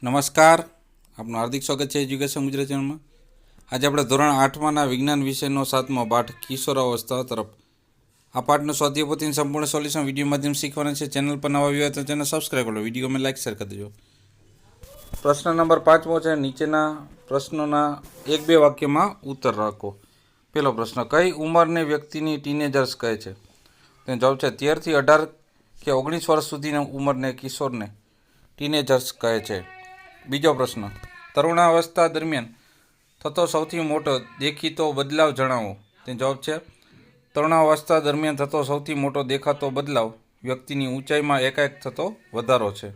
નમસ્કાર, આપનું હાર્દિક સ્વાગત છે એજ્યુકેશન ગુજરાત ચેનલમાં. આજે આપણે ધોરણ 8માના વિજ્ઞાન વિષયનો 7મો પાઠ કિશોરાવસ્થા તરફ. આ પાઠનું સ્વાધ્યાય પોથીનું સંપૂર્ણ સોલ્યુશન વિડીયો માધ્યમ શીખવાના છે. ચેનલ પર નવા આવ્યા તો ચેનલ સબસ્ક્રાઈબ કરો, વિડીયોમાં લાઈક શેર કરી દેજો. પ્રશ્ન નંબર 5 છે. નીચેના પ્રશ્નોના 1-2 વાક્યમાં ઉત્તર રાખો. પહેલો પ્રશ્ન, કઈ ઉંમરને વ્યક્તિની ટીનેજર્સ કહે છે? તેનો જવાબ છે 13 થી 18 કે 19 વર્ષ સુધીની ઉંમરને કિશોરને ટીનેજર્સ કહે છે. બીજો પ્રશ્ન, તરુણાવસ્થા દરમિયાન થતો સૌથી મોટો દેખીતો બદલાવ જણાવો. તેનો જવાબ છે તરુણાવસ્થા દરમિયાન થતો સૌથી મોટો દેખાતો બદલાવ વ્યક્તિની ઊંચાઈમાં એકાએક થતો વધારો છે.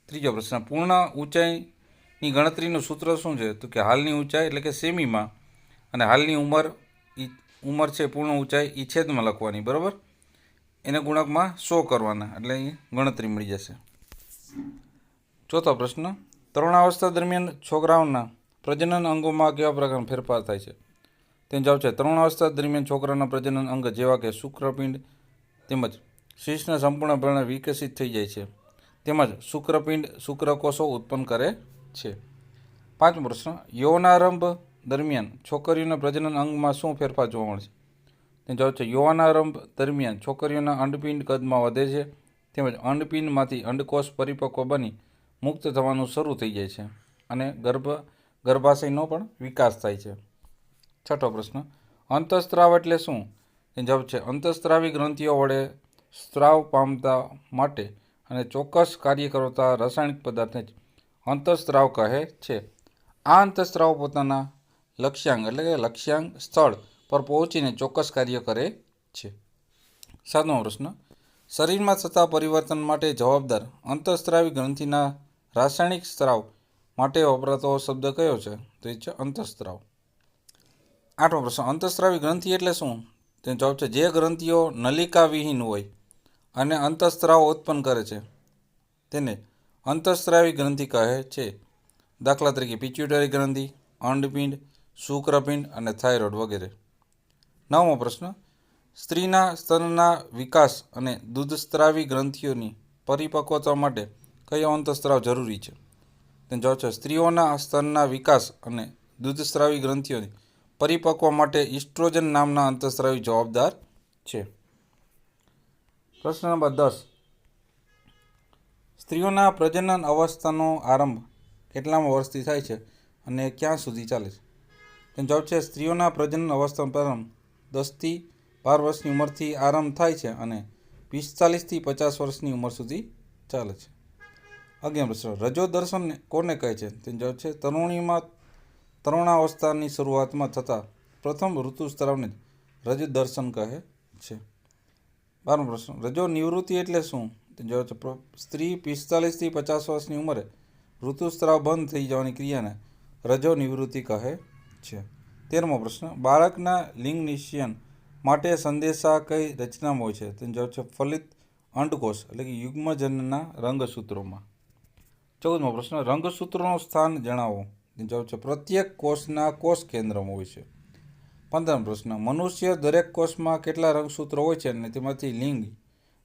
ત્રીજો પ્રશ્ન, પૂર્ણ ઊંચાઈની ગણતરીનું સૂત્ર શું છે? તો કે હાલની ઊંચાઈ એટલે કે સેમીમાં અને હાલની ઉંમર છે પૂર્ણ ઊંચાઈ એ છેદમાં લખવાની, બરાબર. એને ગુણકમાં 100 કરવાના એટલે એ ગણતરી મળી જશે. ચોથો પ્રશ્ન, તરુણાવસ્થા દરમિયાન છોકરાઓના પ્રજનન અંગોમાં કેવા પ્રકારનો ફેરફાર થાય છે? તેનો જવાબ છે તરુણાવસ્થા દરમિયાન છોકરાના પ્રજનન અંગ જેવા કે શુક્રપિંડ તેમજ શિશ્ન સંપૂર્ણપણે વિકસિત થઈ જાય છે, તેમજ શુક્રપિંડ શુક્રકોષો ઉત્પન્ન કરે છે. પાંચમો પ્રશ્ન, યૌવનારંભ દરમિયાન છોકરીઓના પ્રજનન અંગમાં શું ફેરફાર જોવા મળે છે? તેનો જવાબ છે યૌવનારંભ દરમિયાન છોકરીઓના અંડપિંડ કદમાં વધે છે, તેમજ અંડપિંડમાંથી અંડકોષ પરિપક્વ બની મુક્ત થવાનું શરૂ થઈ જાય છે અને ગર્ભાશયનો પણ વિકાસ થાય છે. છઠ્ઠો પ્રશ્ન, અંતઃસ્ત્રાવ એટલે શું? તેનો જવાબ છે અંતઃસ્ત્રાવી ગ્રંથિઓ વડે સ્ત્રાવ પામતા માટે અને ચોક્કસ કાર્ય કરતા રાસાયણિક પદાર્થને જ અંતઃસ્ત્રાવ કહે છે. આ અંતઃસ્ત્રાવ પોતાના લક્ષ્યાંક એટલે કે લક્ષ્યાંક સ્થળ પર પહોંચીને ચોક્કસ કાર્ય કરે છે. સાતમો પ્રશ્ન, શરીરમાં થતા પરિવર્તન માટે જવાબદાર અંતઃસ્ત્રાવી ગ્રંથિના રાસાયણિક સ્ત્રાવ માટે વપરાતો શબ્દ કયો છે? તો એ છે અંતઃસ્ત્રાવ. આઠમો પ્રશ્ન, અંતઃસ્ત્રાવી ગ્રંથિ એટલે શું? તેનો જવાબ છે જે ગ્રંથિઓ નલિકા વિહીન હોય અને અંતઃસ્ત્રાવ ઉત્પન્ન કરે છે તેને અંતઃસ્ત્રાવી ગ્રંથિ કહે છે. દાખલા તરીકે પિટ્યુટરી ગ્રંથિ, અંડપિંડ, શુક્રપિંડ અને થાઇરોઇડ વગેરે. નવમો પ્રશ્ન, સ્ત્રીના સ્તનના વિકાસ અને દૂધસ્ત્રાવી ગ્રંથિઓની પરિપક્વતા માટે કયો અંતઃસ્ત્રાવ જરૂરી છે? તેનો જવાબ છે સ્ત્રીઓના સ્તનના વિકાસ અને દૂધસ્ત્રાવી ગ્રંથિઓની પરિપક્વ માટે ઇસ્ટ્રોજન નામના અંતઃસ્ત્રાવી જવાબદાર છે. પ્રશ્ન નંબર 10, સ્ત્રીઓના પ્રજનન અવસ્થાનો આરંભ કેટલામા વર્ષથી થાય છે અને ક્યાં સુધી ચાલે છે? તેનો જવાબ છે સ્ત્રીઓના પ્રજનન અવસ્થાનો પ્રારંભ 10 થી 12 વર્ષની ઉંમરથી આરંભ થાય છે અને 45 થી 50 વર્ષની ઉંમર સુધી ચાલે છે. 11મો પ્રશ્ન, રજો દર્શન કોને કહે છે? તેનો જવાબ છે તરુણાવસ્થાની શરૂઆતમાં થતા પ્રથમ ઋતુસ્ત્રાવને રજ દર્શન કહે છે. 12મો પ્રશ્ન, રજો નિવૃત્તિ એટલે શું? તેનો જવાબ છે સ્ત્રી 45 થી 50 વર્ષની ઉંમરે ઋતુસ્ત્રાવ બંધ થઈ જવાની ક્રિયાને રજો નિવૃત્તિ કહે છે. 13મો પ્રશ્ન, બાળકના લિંગ નિશ્ચયન માટે સંદેશા કઈ રચનામાં હોય છે? તેનો જવાબ છે ફલિત અંડકોષ એટલે કે યુગ્મજનના રંગસૂત્રોમાં. 14મો પ્રશ્ન, રંગસૂત્રોનું સ્થાન જણાવો. તેનો જવાબ છે પ્રત્યેક કોષના કોષ કેન્દ્રમાં હોય છે. 15મો પ્રશ્ન, મનુષ્ય દરેક કોષમાં કેટલા રંગસૂત્રો હોય છે અને તેમાંથી લિંગ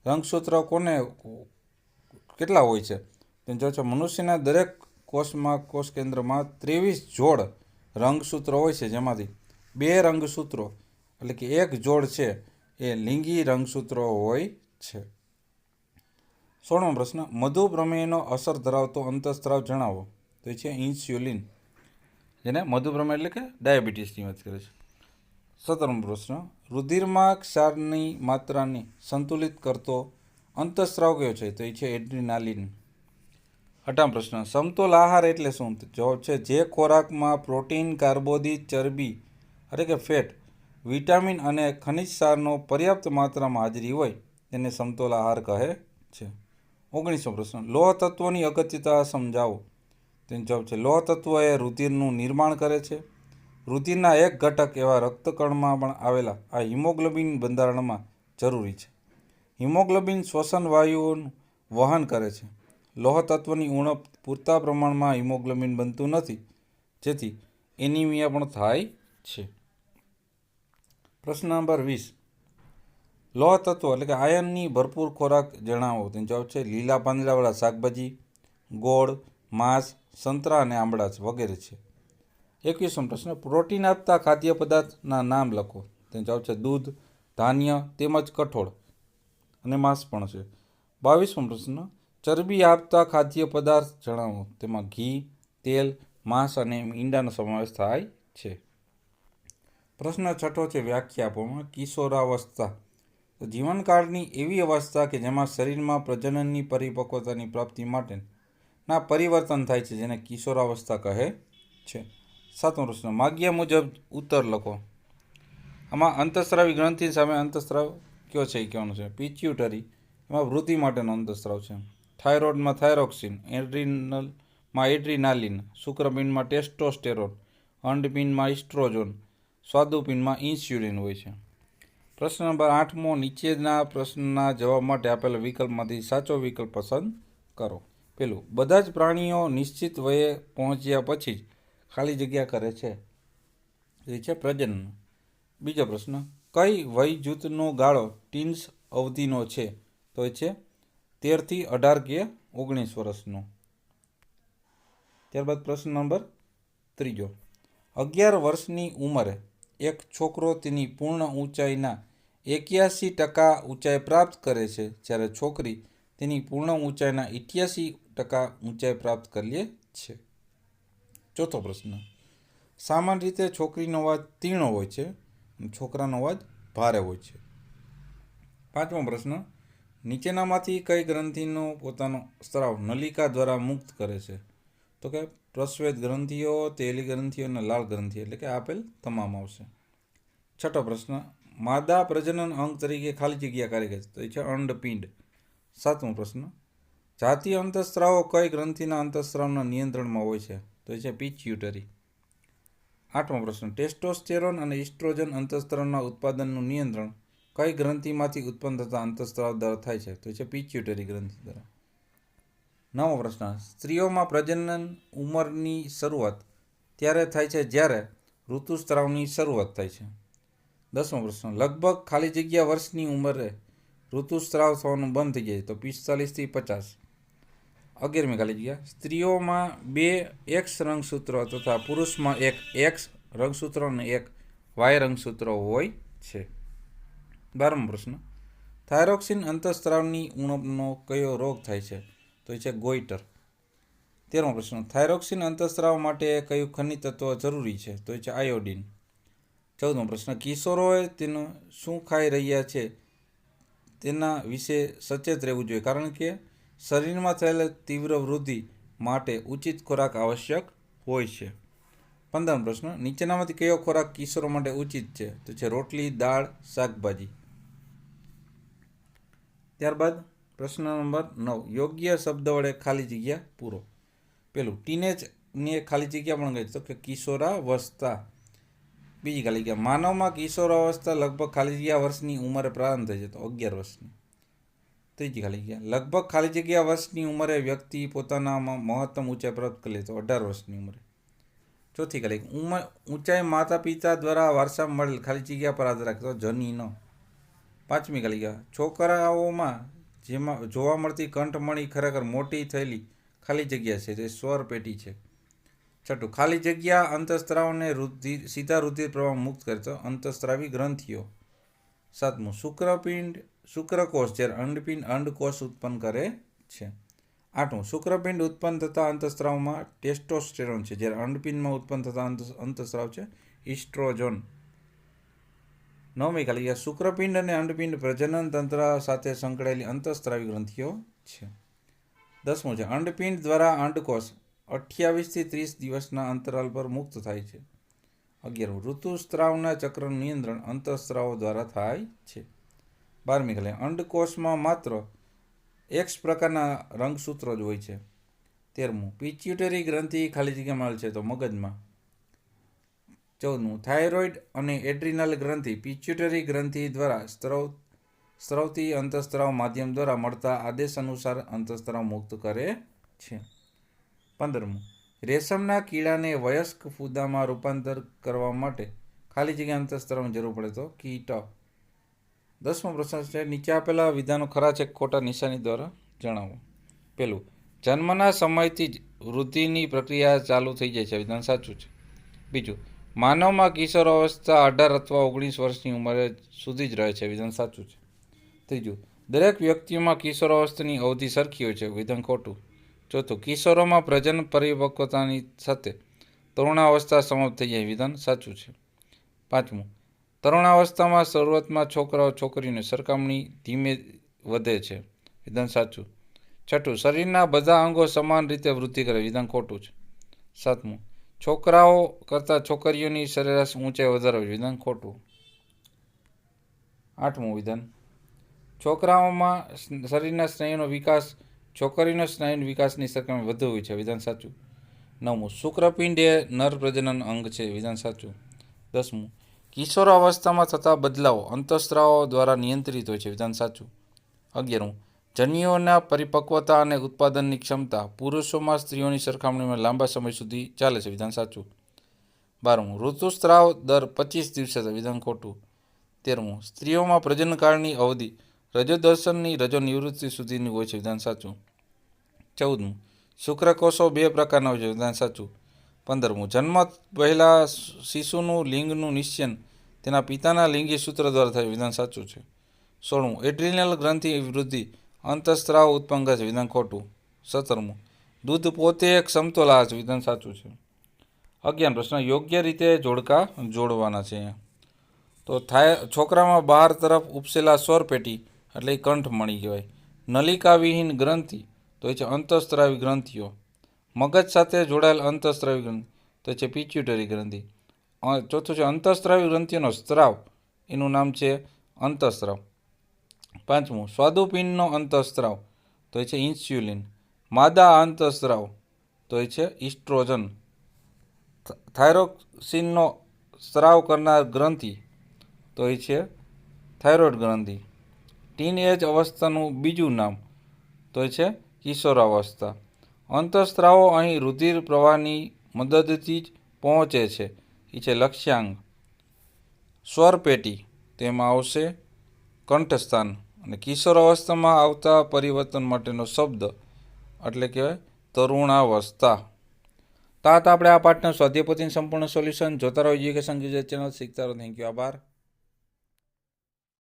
રંગસૂત્રો કેટલા હોય છે? તેનો જવાબ છે મનુષ્યના દરેક કોષ કેન્દ્રમાં 23 જોડ રંગસૂત્રો હોય છે, જેમાંથી 2 રંગસૂત્રો એટલે કે 1 જોડ છે એ લિંગી રંગસૂત્રો હોય છે. 16મો પ્રશ્ન, મધુપ્રમેયનો અસર ધરાવતો અંતઃસ્ત્રાવ જણાવો. તો એ છે ઇન્સ્યુલિન, જેને મધુપ્રમેય એટલે કે ડાયાબિટીસની વાત કરે છે. 17મો પ્રશ્ન, રુધિરમાં ક્ષારની માત્રાને સંતુલિત કરતો અંતઃસ્ત્રાવ કયો છે? તો એ છે એડ્રીનાલિન. 18મો પ્રશ્ન, સમતોલ આહાર એટલે શું? જવાબ છે જે ખોરાકમાં પ્રોટીન, કાર્બોદિત, ચરબી એટલે કે ફેટ, વિટામિન અને ખનિજ ક્ષારનો પર્યાપ્ત માત્રામાં હાજરી હોય તેને સમતોલ આહાર કહે છે. 19મો પ્રશ્ન, લોહ તત્વની અગત્યતા સમજાવો. તેનો જવાબ છે લોહ તત્વ એ રુધિરનું નિર્માણ કરે છે. રુધિરના એક ઘટક એવા રક્તકણમાં પણ આવેલા આ હિમોગ્લોબિન બંધારણમાં જરૂરી છે. હિમોગ્લોબિન શ્વસન વાયુઓનું વહન કરે છે. લોહ તત્વની ઉણપ પૂરતા પ્રમાણમાં હિમોગ્લોબિન બનતું નથી, જેથી એનિમિયા પણ થાય છે. પ્રશ્ન નંબર 20, લોહ તત્વો એટલે કે આયર્નની ભરપૂર ખોરાક જણાવો. તેનો જવાબ છે લીલા પાંદડાવાળા શાકભાજી, ગોળ, માંસ, સંતરા અને આંબળા વગેરે છે. 21મો પ્રશ્ન, પ્રોટીન આપતા ખાદ્ય પદાર્થના નામ લખો. તેનો જવાબ છે દૂધ, ધાન્ય તેમજ કઠોળ અને માંસ પણ છે. 22મો પ્રશ્ન, ચરબી આપતા ખાદ્ય પદાર્થ જણાવો. તેમાં ઘી, તેલ, માંસ અને ઈંડાનો સમાવેશ થાય છે. પ્રશ્ન 6 છે વ્યાખ્યા આપવામાં. કિશોરાવસ્થા, જીવનકાળની એવી અવસ્થા કે જેમાં શરીરમાં પ્રજનનની પરિપક્વતાની પ્રાપ્તિ માટેના પરિવર્તન થાય છે, જેને કિશોરાવસ્થા કહે છે. 7મો પ્રશ્ન, માગ્યા મુજબ ઉત્તર લખો. આમાં અંતઃસ્રાવી ગ્રંથિ સામે અંતઃસ્રાવ કયો છે એ કહેવાનું છે. પિચ્યુટરી, એમાં વૃદ્ધિ માટેનો અંતઃસ્રાવ છે. થાઇરોઇડમાં થાઇરોક્સિન, એડ્રિનલમાં એડ્રીનાલિન, શુક્રપિંડમાં ટેસ્ટોસ્ટેરોન, અંડપિંડમાં ઇસ્ટ્રોજન, સ્વાદુપિંડમાં ઇન્સ્યુલિન હોય છે. પ્રશ્ન નંબર 8મો, નીચેના પ્રશ્નના જવાબ માટે આપેલા વિકલ્પમાંથી સાચો વિકલ્પ પસંદ કરો. પેલું, બધા જ પ્રાણીઓ નિશ્ચિત વયે પહોંચ્યા પછી જ ખાલી જગ્યા કરે છે. એ છે પ્રજનન. બીજો પ્રશ્ન, કઈ વય જૂથનો ગાળો ટીન્સ અવધિનો છે? તો એ છે 13 થી 18 કે 19 વર્ષનો. ત્યારબાદ પ્રશ્ન નંબર 3, 11 વર્ષની ઉંમરે એક છોકરો તેની પૂર્ણ ઊંચાઈના 81% ઊંચાઈ પ્રાપ્ત કરે છે, જ્યારે છોકરી તેની પૂર્ણ ઊંચાઈના 88% ઊંચાઈ પ્રાપ્ત કરી લે છે. ચોથો પ્રશ્ન, સામાન્ય રીતે છોકરીનો અવાજ તીણો હોય છે અને છોકરાનો અવાજ ભારે હોય છે. 5મો પ્રશ્ન, નીચેનામાંથી કઈ ગ્રંથિનો પોતાનો સ્રાવ નલિકા દ્વારા મુક્ત કરે છે? તો કે પ્રસ્વેદ ગ્રંથિઓ, તેલી ગ્રંથિઓ અને લાળ ગ્રંથિ, એટલે કે આપેલ તમામ આવશે. 6મો પ્રશ્ન, માદા પ્રજનન અંગ તરીકે ખાલી જગ્યા કરે છે? તો એ છે અંડપિંડ. 7મો પ્રશ્ન, જાતીય અંતઃસ્રાવો કઈ ગ્રંથિના અંતઃસ્રાવના નિયંત્રણમાં હોય છે? તો એ છે પિચ્યુટરી. 8મો પ્રશ્ન, ટેસ્ટોસ્ટેરોન અને ઇસ્ટ્રોજન અંતઃસ્રાવના ઉત્પાદનનું નિયંત્રણ કઈ ગ્રંથિમાંથી ઉત્પન્ન થતા અંતઃસ્રાવ દ્વારા થાય છે? તો એ છે પિચ્યુટરી ગ્રંથિ દ્વારા. 9મો પ્રશ્ન, સ્ત્રીઓમાં પ્રજનન ઉંમરની શરૂઆત ત્યારે થાય છે જ્યારે ઋતુસ્રાવની શરૂઆત થાય છે. 10મો પ્રશ્ન, લગભગ ખાલી જગ્યા વર્ષની ઉંમરે ઋતુસ્રાવ થવાનું બંધ થઈ જાય તો 45 થી 50. 11મી ખાલી જગ્યા, સ્ત્રીઓમાં 2 X રંગસૂત્રો તથા પુરુષમાં 1 X રંગસૂત્ર અને 1 Y રંગસૂત્ર હોય છે. 12મો પ્રશ્ન, થાઇરોક્સિન અંતઃસ્રાવની ઉણપનો કયો રોગ થાય છે? તો એ છે ગોઈટર. 13મો પ્રશ્ન, થાઇરોક્સિન અંતઃસ્રાવ માટે કયું ખનિજ તત્વ જરૂરી છે? તો એ છે આયોડિન. 14મો પ્રશ્ન, કિશોરોએ તેનું શું ખાઈ રહ્યા છે તેના વિશે સચેત રહેવું જોઈએ, કારણ કે શરીરમાં થયેલ તીવ્ર વૃદ્ધિ માટે ઉચિત ખોરાક આવશ્યક હોય છે. 15મો પ્રશ્ન, નીચેનામાંથી કયો ખોરાક કિશોરો માટે ઉચિત છે? તો છે રોટલી, દાળ, શાકભાજી. ત્યારબાદ પ્રશ્ન નંબર 9, યોગ્ય શબ્દ વડે ખાલી જગ્યા પૂરો. પેલું, ટીનેજની ખાલી જગ્યા પણ કહે તો કે કિશોરાવસ્થા. બીજી ખાલી જગ્યા, માનવમાં કિશોરાવસ્થા લગભગ ખાલી જગ્યા વર્ષની ઉંમરે પ્રારંભ થાય છે, તો 11 વર્ષની. ત્રીજી ખાલી જગ્યા, લગભગ ખાલી જગ્યા વર્ષની ઉંમરે વ્યક્તિ પોતાનામાં મહત્તમ ઊંચાઈ પ્રાપ્ત કરે તો 18 વર્ષની ઉંમરે. ચોથી ખાલી ઊંચાઈ માતા પિતા દ્વારા વારસામાં મળેલ ખાલી જગ્યા પર આધાર રાખે તો જનીનો. 5મી ખાલી જગ્યા, છોકરાઓમાં જેમાં જોવા મળતી કંઠમણી ખરેખર મોટી થયેલી ખાલી જગ્યા છે, તે સ્વર પેટી છે. 6, ખાલી જગ્યા અંતઃસ્રાવને સીધા રુધિર પ્રવાહ મુક્ત કરે તો અંતઃસ્રાવી ગ્રંથિઓ. 7, શુક્રકોષ જ્યારે અંડપિંડ અંડકોષ ઉત્પન્ન કરે છે. 8, શુક્રપિંડ ઉત્પન્ન થતા અંતઃસ્રાવમાં ટેસ્ટોસ્ટેરોન છે, જ્યારે અંડપિંડમાં ઉત્પન્ન થતા અંતઃસ્રાવ છે ઇસ્ટ્રોજન. 9મી ખાલી જગ્યા, શુક્રપિંડ અને અંડપિંડ પ્રજનન તંત્ર સાથે સંકળાયેલી અંતઃસ્રાવી ગ્રંથિઓ છે. 10, અંડપિંડ દ્વારા અંડકોષ 28 થી 30 દિવસના અંતરાલ પર મુક્ત થાય છે. 11, ઋતુસ્રાવના ચક્રનું નિયંત્રણ અંતઃસ્રાવો દ્વારા થાય છે. 12મી ખાલી, અંડકોષમાં માત્ર X પ્રકારના રંગસૂત્રો જ હોય છે. 13, પિચ્યુટરી ગ્રંથિ ખાલી જગ્યા મળે છે તો મગજમાં. 14, થાઇરોઇડ અને એડ્રિનલ ગ્રંથિ પિચ્યુટરી ગ્રંથિ દ્વારા સ્રવતી અંતઃસ્રાવ માધ્યમ દ્વારા મળતા આદેશ અનુસાર અંતઃસ્રાવ મુક્ત કરે છે. 15, રેશમના કીડાને વયસ્ક ફૂદામાં રૂપાંતર કરવા માટે ખાલી જગ્યા અંતઃસ્રાવની જરૂર પડે તો કીટ. 10મો પ્રશ્ન છે, નીચે આપેલા વિધાનો ખરા છે ખોટા નિશાની દ્વારા જણાવો. પેલું, જન્મના સમયથી જ વૃદ્ધિની પ્રક્રિયા ચાલુ થઈ જાય છે, વિધાન સાચું છે. બીજું, માનવમાં કિશોર અવસ્થા 18 અથવા 19 વર્ષની ઉંમરે સુધી જ રહે છે, વિધાન સાચું છે. ત્રીજું, દરેક વ્યક્તિઓમાં કિશોર અવસ્થાની અવધિ સરખી હોય છે, વિધાન ખોટું. ચોથું, કિશોરોમાં પ્રજનન પરિપક્વતાની સાથે તરુણાવસ્થા સમાપ્ત થઈ જાય, વિધાન સાચું છે. પાંચમું, તરુણાવસ્થામાં શરૂઆતમાં છોકરાઓ છોકરીઓની સરખામણી ધીમે વધે છે, વિધાન સાચું. છઠ્ઠું, શરીરના બધા અંગો સમાન રીતે વૃદ્ધિ કરે, વિધાન ખોટું છે. સાતમું, છોકરાઓ કરતાં છોકરીઓની સરેરાશ ઊંચાઈ વધારે હોય, વિધાન ખોટું. આઠમું વિધાન, છોકરાઓમાં શરીરના સ્નાયુનો વિકાસ છોકરીનો સ્નાયુ વિકાસની સરખામણીમાં વધુ હોય છે, વિધાન સાચું. નવમું, શુક્રપિંડ એ નર પ્રજનન અંગ છે, વિધાન સાચું. દસમું, કિશોર અવસ્થામાં થતા બદલાવો અંતઃસ્ત્રાવો દ્વારા નિયંત્રિત હોય છે, વિધાન સાચું. 11મું, જન્યુઓના પરિપક્વતા અને ઉત્પાદનની ક્ષમતા પુરુષોમાં સ્ત્રીઓની સરખામણીમાં લાંબા સમય સુધી ચાલે છે, વિધાન સાચું. 12મું, ઋતુસ્રાવ દર 25 દિવસે છે, વિધાન ખોટું. 13મું, સ્ત્રીઓમાં પ્રજનનકાળની અવધિ રજોદર્શનની રજોનિવૃત્તિ સુધીની હોય છે, વિધાન સાચું. 14મું, શુક્રકોષો 2 પ્રકારના હોય છે, વિધાન સાચું. 15મું, જન્મ પહેલાં શિશુનું લિંગનું નિશ્ચયન તેના પિતાના લિંગી સૂત્ર દ્વારા થાય, વિધાન સાચું છે. 16મું, એડ્રિનલ ગ્રંથિ વૃદ્ધિ અંતઃસ્ત્રાવ ઉત્પન્ન કરે છે, વિધાન ખોટું. 17મું, દૂધ પોતે એક સમતોલ આહાર છે, વિધાન સાચું છે. 11 પ્રશ્ન, યોગ્ય રીતે જોડકા જોડવાના છે. તો છોકરામાં બહાર તરફ ઉપસેલા સ્વરપેટી એટલે કંઠ મણી કહેવાય. નલિકાવિહીન ગ્રંથિ તો એ છે અંતઃસ્ત્રાવી ગ્રંથિઓ. મગજ સાથે જોડાયેલ અંતઃસ્ત્રાવી ગ્રંથિ તો છે પિટ્યુટરી ગ્રંથિ. ચોથું છે અંતઃસ્ત્રાવી ગ્રંથિઓનો સ્ત્રાવ, એનું નામ છે અંતઃસ્ત્રાવ. પાંચમું, સ્વાદુપિંડનો અંતઃસ્ત્રાવ તો એ છે ઇન્સ્યુલિન. માદા અંતઃસ્ત્રાવ તો એ છે ઇસ્ટ્રોજન. થાઇરોક્સિનનો સ્ત્રાવ કરનાર ગ્રંથિ તો એ છે થાઇરોઇડ ગ્રંથિ. ટીન એજ અવસ્થાનું બીજું નામ તો એ છે કિશોરાવસ્થા. અંતઃસ્ત્રાવો અહીં રુધિર પ્રવાહની મદદથી જ પહોંચે છે, એ છે લક્ષ્યાંગ. સ્વરપેટી તેમાં આવશે કંઠસ્થાન. અને કિશોર અવસ્થામાં આવતા પરિવર્તન માટેનો શબ્દ એટલે કહેવાય તરુણાવસ્થા. તો આપણે આ પાઠના સ્વાધ્યાય પોથીનું સંપૂર્ણ સોલ્યુશન જોતા રહો એજ્યુકેશન ગુજરાત ચેનલ શીખતા રહો. થેન્ક યુ, આભાર.